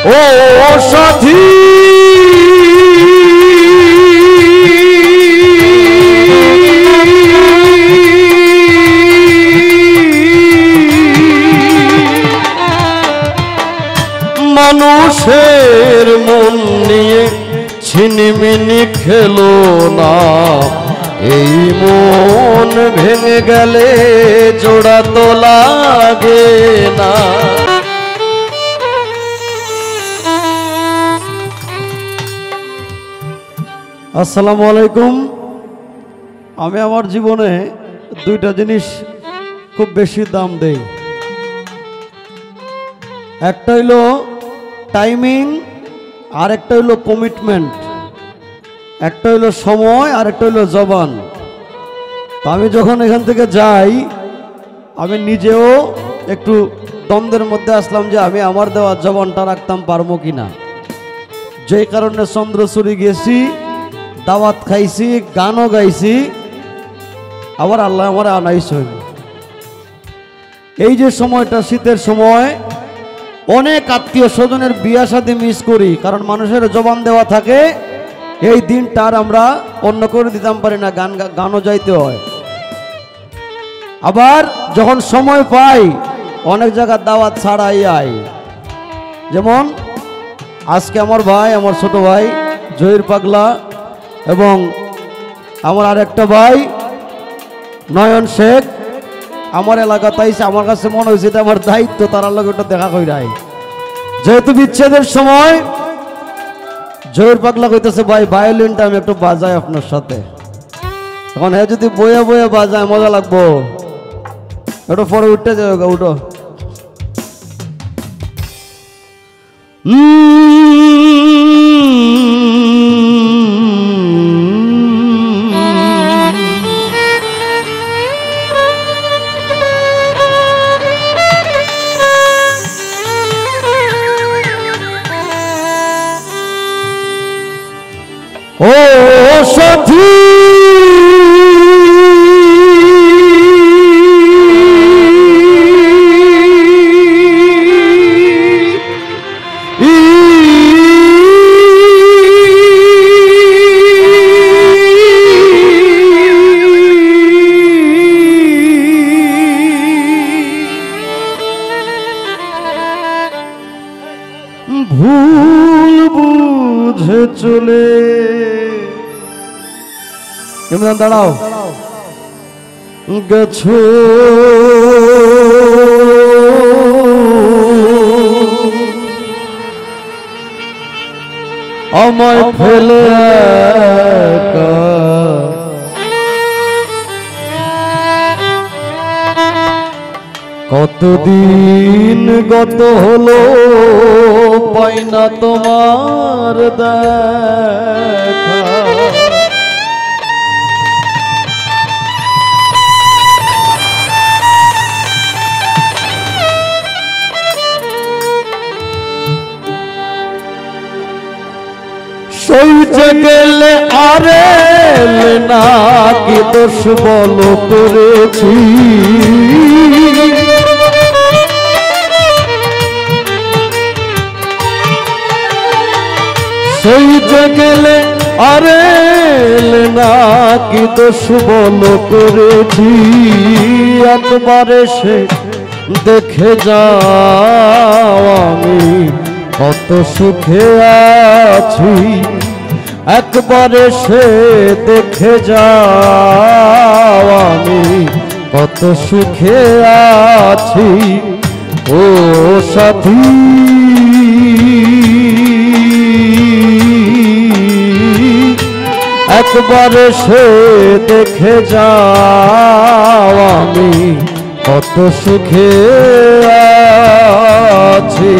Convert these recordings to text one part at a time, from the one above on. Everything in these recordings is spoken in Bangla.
ও সাথী মানুষের মন নিয়ে ছিনিমিনি খেলো না, এই মন ভেঙে গেলে জোড়া তো লাগে না। আসসালামু আলাইকুম। আমি আমার জীবনে দুইটা জিনিস খুব বেশি দাম দেই। একটা হইলো টাইমিং, আর একটা হইলো কমিটমেন্ট। একটা হইলো সময়, আর একটা হইলো জবান। তো আমি যখন এখান থেকে যাই আমি নিজেও একটু দ্বন্দ্বের মধ্যে আসলাম যে আমি আমার দেওয়া জবানটা রাখতাম পারবো কিনা। যেই কারণে চন্দ্রচূড়ি গেছি, দাওয়াত খাইছি, গানও গাইছি, আবার আল্লাহ আমার আনাইছে। এই যে সময়টা শীতের সময় অনেক আত্মীয় স্বজনের বিয়া শাদী মিস করি, কারণ মানুষের জবান দেওয়া থাকে। এই দিনটা আর আমরা অন্য করে দিতাম পারি না, গানও যাইতে হয়। আবার যখন সময় পাই অনেক জায়গার দাওয়াত ছাড়াই আই। যেমন আজকে আমার ভাই, আমার ছোট ভাই জহির পাগলা এবং আমার আরেকটা ভাই নয়ন শেখ আমার এলাকাতে আইছে। আমার কাছে মনে হয়েছে এটা আমার দায়িত্ব তার লগে ওটা দেখা কইরাই। যেহেতু বিচ্ছেদের সময় জহির পাগলা কইতেছে ভাই ভায়োলিনটা আমি একটু বাজাই আপনার সাথে। এখন হ্যাঁ যদি বয়ে বয়ে বাজায় মজা লাগবো। একটু পরে উঠতে যাবে, উঠো। ও সাথী ভুল বুঝে চলে ইমরান দাঁড়াও গেছো আমায় ফেলে কতদিন গত হলো পাই না তোমার দেখা। সইতে গেলে আরে না কি দোষ বলো করেছি, সইতে গেলে আরে না কি দোষ বলো করেছি। একবারে সে দেখে যাও আমি কত সুখে আছি, একবারে সে দেখে যাও আমি কত সুখে আছি। ও সাথী একবারে সে দেখে যাও আমি কত সুখে আছি।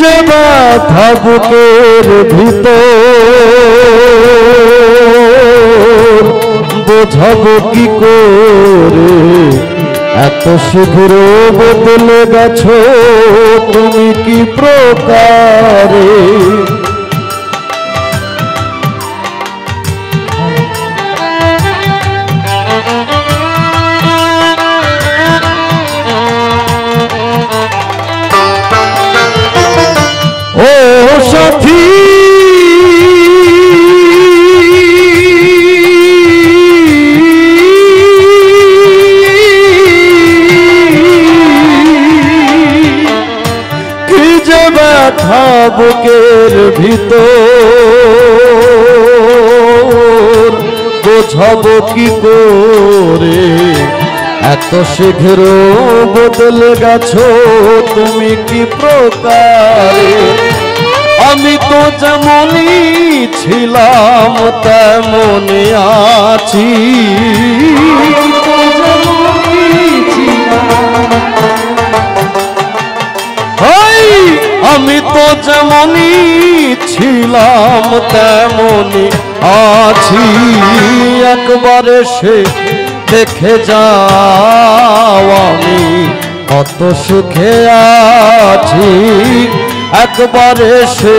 যে ব্যথা বুকের ভিতর বোঝাবো কি করে এত শীঘ্র বদলে গেছো তুমি কি প্রকারে ও সাথী কি যে ব্যথা বুকের ভিতর বোঝাবো কি করে এত শীঘ্র বদলে গেছো তুমি কি প্রকারে আমি তো যেমনই ছিলাম তেমনই আছি আমি তো যেমনই ছিলাম তেমনই আছি একবার সে দেখে যাও আমি কত সুখে আছি একবার সে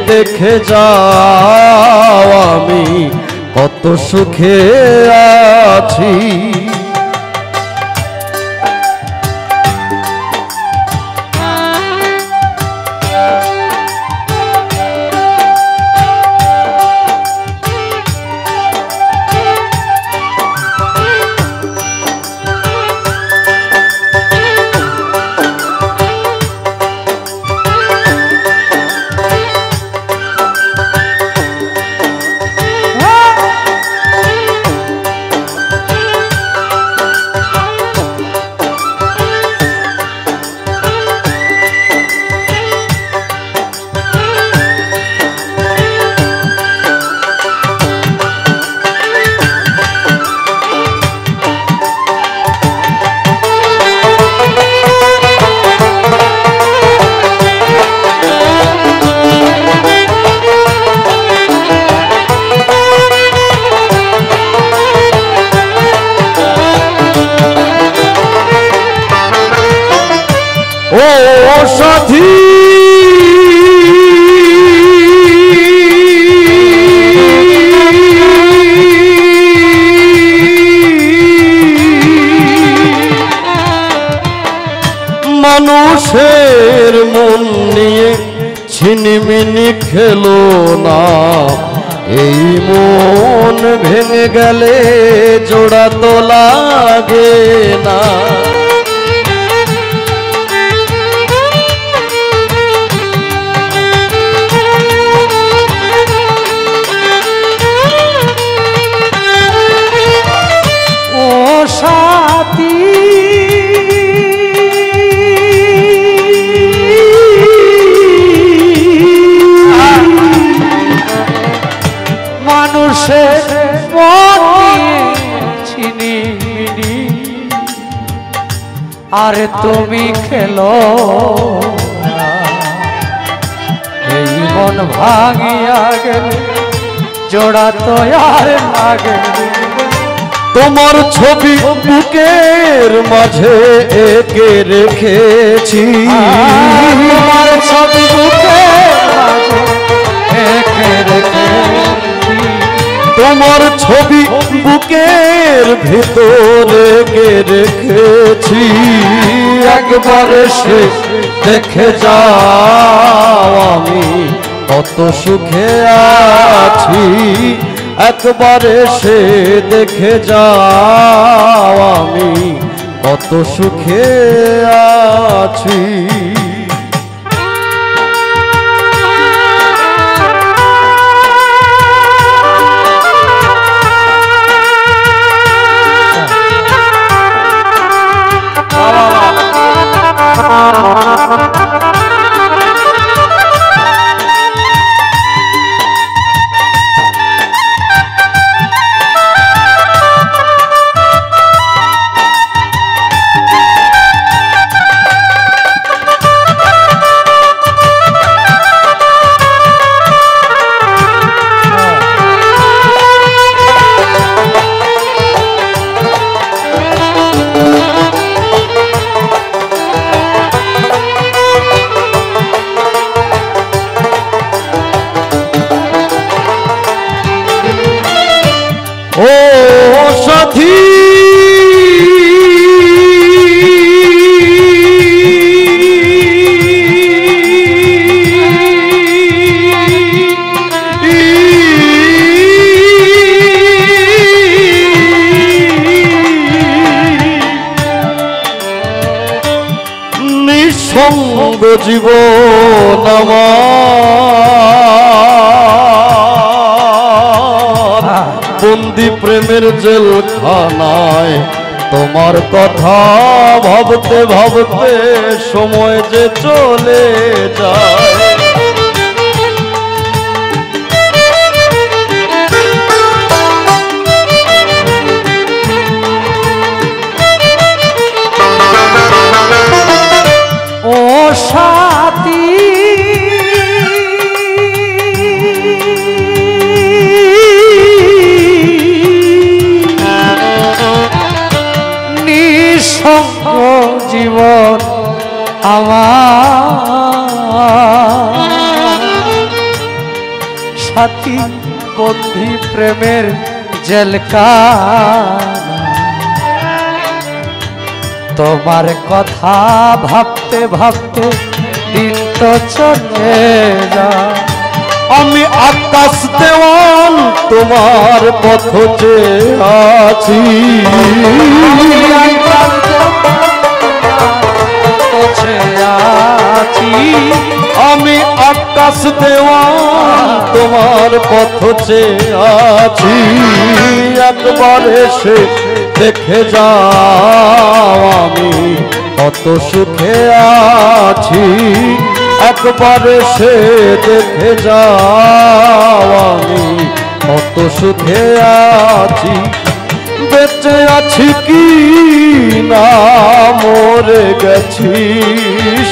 দেখে যাও আমি কত সুখে আছি ও সাথী মানুষের মন নিয়ে ছিনিমিনি খেলো না এই মন ভেঙে গেলে জোড়া তো লাগে না মানুষের মন ছিনিমিনি আর তুমি খেলো এই মন ভাঙিয়া গেলে জোড়া তো আর লাগে তোমার ছবি বুকের মাঝে এঁকে রেখেছি তোমার ছবি বুকের মাঝে এঁকে রেখেছি তোমার ছবি বুকের ভিতরে কে রেখেছি একবার সে দেখে যাও আমি কত সুখে আছি একবার সে দেখে যাও আমি কত সুখে আছি ও সাথী নিঃসঙ্গ জীবন আমার বন্দি প্রেমের জেলখানায় তোমার কথা ভাবতে ভাবতে সময় যে চলে যায় ও সাথী নিঃসঙ্গ জীবন আমার সাথী বন্ধি প্রেমের জেলখানা তোমার কথা ভাবতে ভাবতে দিন তো চলে যায় আমি আকাশ দেওয়ান তোমার পথ চেয়ে আছি আমি আকাশ দেওয়ান তোমার পথ চেয়ে আছি একবার এসে দেখে যাও আমি কত সুখে আছি একবার এসে দেখে যাও আমি কত সুখে আছি বেঁচে আছি কি না মরে গেছি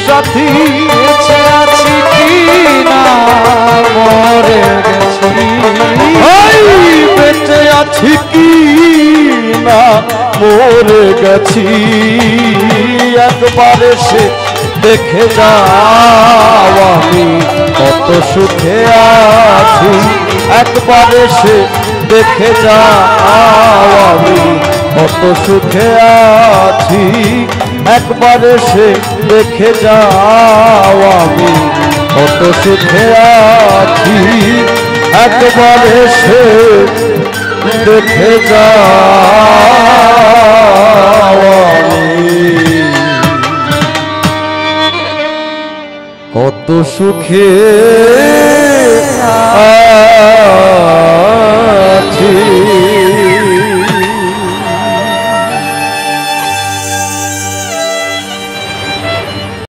সাথী বেঁচে আছি কি না মরে গেছি বেঁচে আছি কি না মরে গেছি একবার এসে দেখে যাও আমি কত সুখে আছি একবার এসে দেখে যাও আমি কত সুখে আছি একবার এসে দেখে যাও আমি কত সুখে আছি একবার এসে দেখে যাও আমি কত সুখে আছি